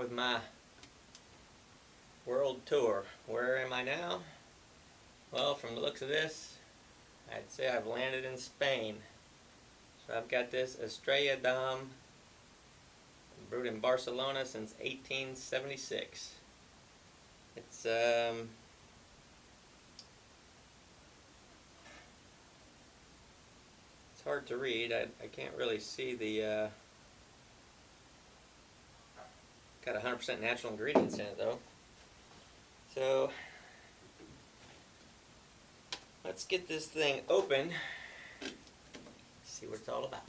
with my world tour. Where am I now? Well, from the looks of this, I'd say I've landed in Spain. So I've got this Estrella Damm, brewed in Barcelona since 1876. It's hard to read. I can't really see the got 100% natural ingredients in it though. So let's get this thing open, see what it's all about.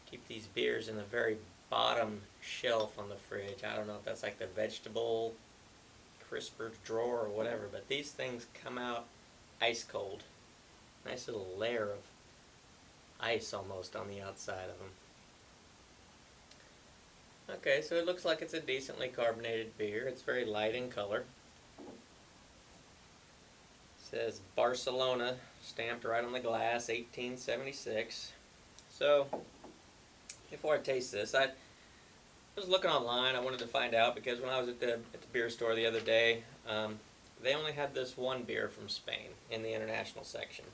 Keep these beers in the very bottom shelf on the fridge. I don't know if that's like the vegetable crisper drawer or whatever, but these things come out ice cold. Nice little layer of ice almost on the outside of them. Okay, so it looks like it's a decently carbonated beer. It's very light in color. It says Barcelona stamped right on the glass, 1876. So before I taste this, I was looking online. I wanted to find out because when I was at the beer store the other day, they only had this one beer from Spain in the international section.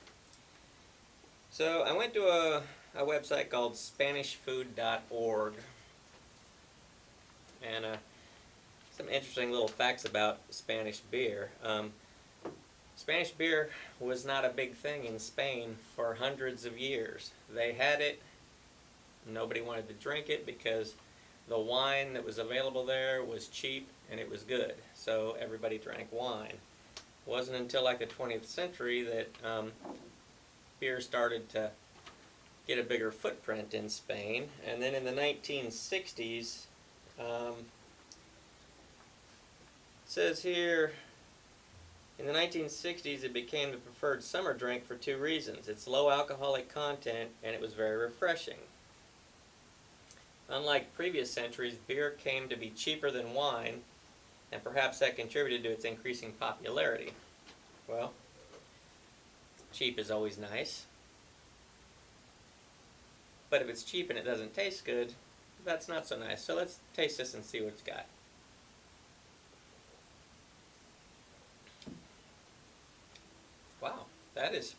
So I went to a website called SpanishFood.org, and some interesting little facts about Spanish beer. Spanish beer was not a big thing in Spain for hundreds of years. They had it. Nobody wanted to drink it because the wine that was available there was cheap and it was good, so everybody drank wine. It wasn't until like the 20th century that beer started to get a bigger footprint in Spain, and then in the 1960s, it says here, in the 1960s it became the preferred summer drink for two reasons. Its low alcoholic content and it was very refreshing. Unlike previous centuries, beer came to be cheaper than wine, and perhaps that contributed to its increasing popularity. Well, cheap is always nice, but if it's cheap and it doesn't taste good, that's not so nice. So let's taste this and see what it's got. Wow, that is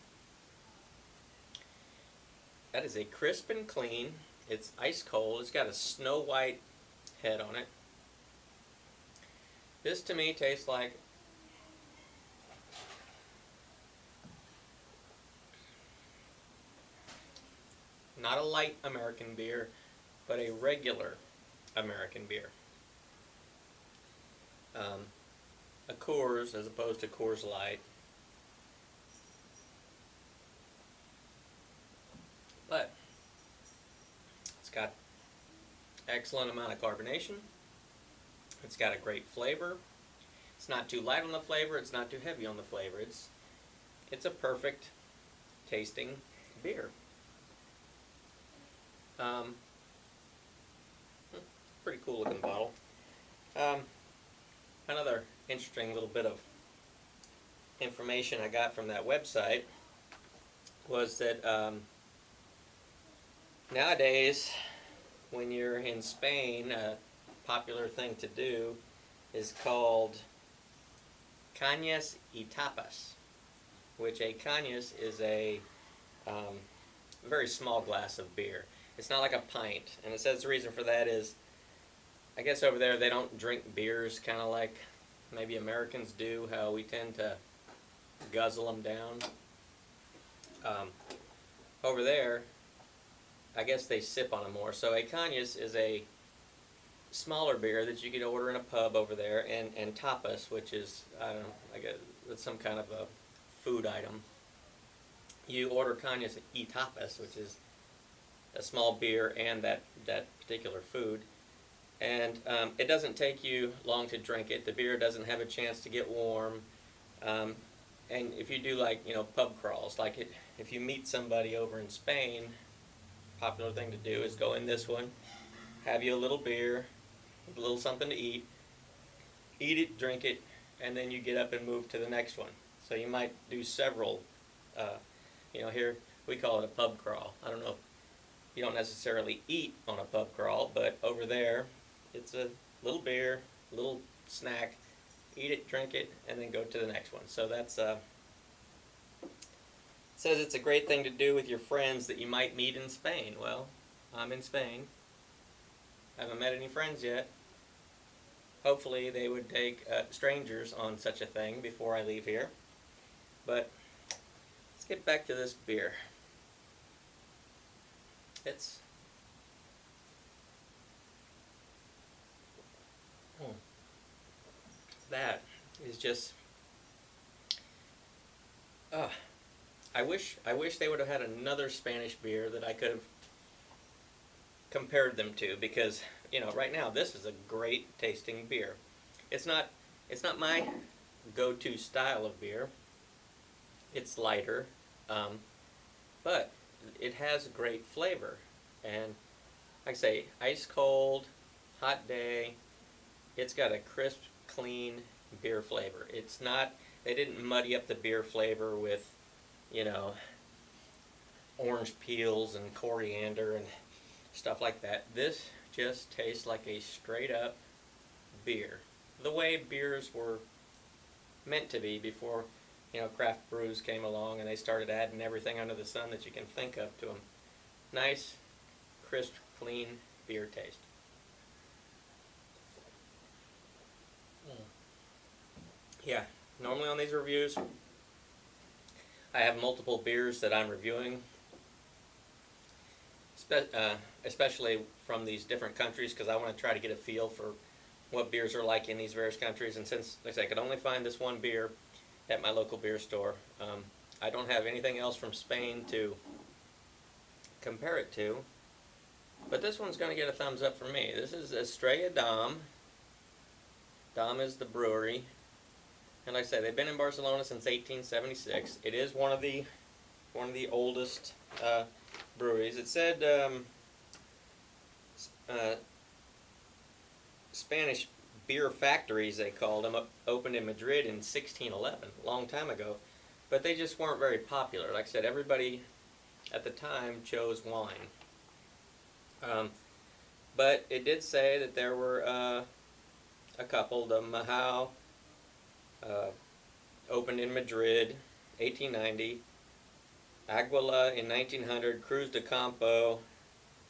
a crisp and clean. It's ice cold. It's got a snow white head on it. This to me tastes like not a light American beer, but a regular American beer. A Coors as opposed to Coors Light. But it's got excellent amount of carbonation. It's got a great flavor. It's not too light on the flavor. It's not too heavy on the flavor. It's a perfect tasting beer. Pretty cool looking bottle. Another interesting little bit of information I got from that website was that nowadays, when you're in Spain, a popular thing to do is called cañas y tapas, which a cañas is a very small glass of beer. It's not like a pint, and it says the reason for that is, I guess over there they don't drink beers kind of like maybe Americans do, how we tend to guzzle them down. Over there, I guess they sip on them more. So a cañas is a smaller beer that you could order in a pub over there, and tapas, which is, I don't know, I guess it's some kind of a food item. You order cañas y tapas, which is a small beer and that particular food, and it doesn't take you long to drink it. The beer doesn't have a chance to get warm, and if you do like pub crawls, like if you meet somebody over in Spain, popular thing to do is go in this one, have you a little beer, a little something to eat it, drink it, and then you get up and move to the next one. So you might do several. Uh, here we call it a pub crawl. I don't know. You don't necessarily eat on a pub crawl, but over there, it's a little beer, little snack. Eat it, drink it, and then go to the next one. So that's says it's a great thing to do with your friends that you might meet in Spain. Well, I'm in Spain. I haven't met any friends yet. Hopefully they would take strangers on such a thing before I leave here. But let's get back to this beer. It's that is just I wish they would have had another Spanish beer that I could have compared them to, because right now this is a great tasting beer. It's not my go-to style of beer. It's lighter, but it has great flavor, and like I say, ice cold, hot day. It's got a crisp, clean beer flavor. It's not. They didn't muddy up the beer flavor with, orange peels and coriander and stuff like that. This just tastes like a straight up beer. The way beers were meant to be before, craft brews came along and they started adding everything under the sun that you can think of to them. Nice, crisp, clean beer taste. Yeah, normally on these reviews, I have multiple beers that I'm reviewing, especially from these different countries, because I want to try to get a feel for what beers are like in these various countries. And since, like I said, I could only find this one beer at my local beer store, I don't have anything else from Spain to compare it to. But this one's going to get a thumbs up from me. This is Estrella Damm. Damm is the brewery. And like I say, they've been in Barcelona since 1876. It is one of the oldest breweries. It said Spanish beer factories, they called them, opened in Madrid in 1611, a long time ago. But they just weren't very popular. Like I said, everybody at the time chose wine. But it did say that there were a couple, the Mahau, opened in Madrid, 1890. Aguila in 1900, Cruz de Campo,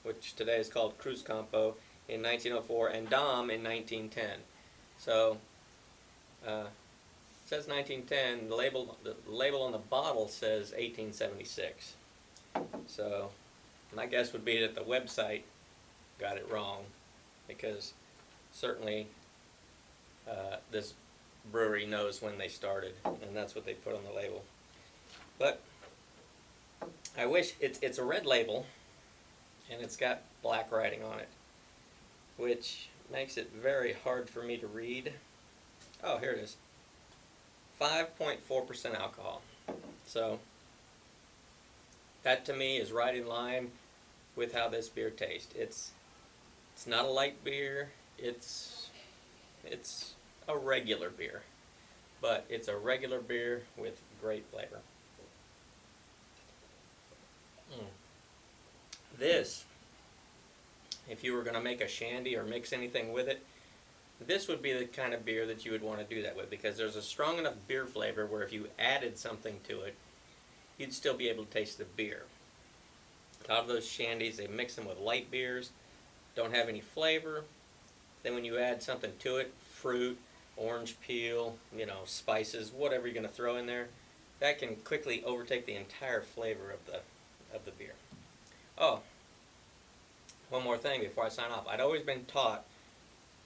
which today is called Cruz Campo, in 1904, and Damm in 1910. So, it says 1910. The label on the bottle says 1876. So, my guess would be that the website got it wrong, because certainly this brewery knows when they started, and that's what they put on the label. But I wish it's a red label, and it's got black writing on it, which makes it very hard for me to read. Oh, here it is. 5.4% alcohol. So that to me is right in line with how this beer tastes. It's not a light beer. It's a regular beer, but it's a regular beer with great flavor. This, if you were going to make a shandy or mix anything with it, this would be the kind of beer that you would want to do that with, because there's a strong enough beer flavor where if you added something to it, you'd still be able to taste the beer. A lot of those shandies, they mix them with light beers, don't have any flavor. Then when you add something to it, fruit, orange peel, spices, whatever you're going to throw in there, that can quickly overtake the entire flavor of the beer. Oh, one more thing before I sign off. I'd always been taught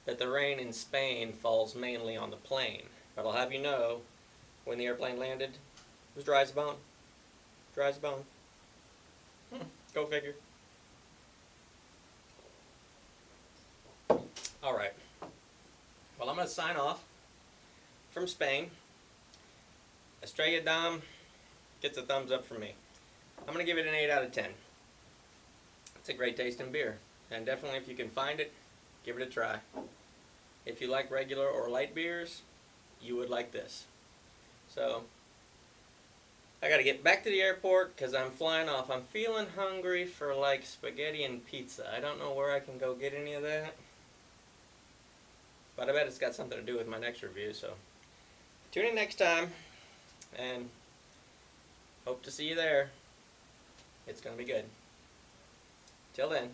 that the rain in Spain falls mainly on the plain. But I'll have you know, when the airplane landed, it was dry as a bone. Dry as a bone. Go figure. Alright. Well, I'm going to sign off from Spain. Estrella Damm gets a thumbs up from me. I'm going to give it an 8 out of 10. It's a great tasting beer. And definitely, if you can find it, give it a try. If you like regular or light beers, you would like this. So I gotta get back to the airport because I'm flying off. I'm feeling hungry for like spaghetti and pizza. I don't know where I can go get any of that, but I bet it's got something to do with my next review. So tune in next time and hope to see you there. It's gonna be good. Till then.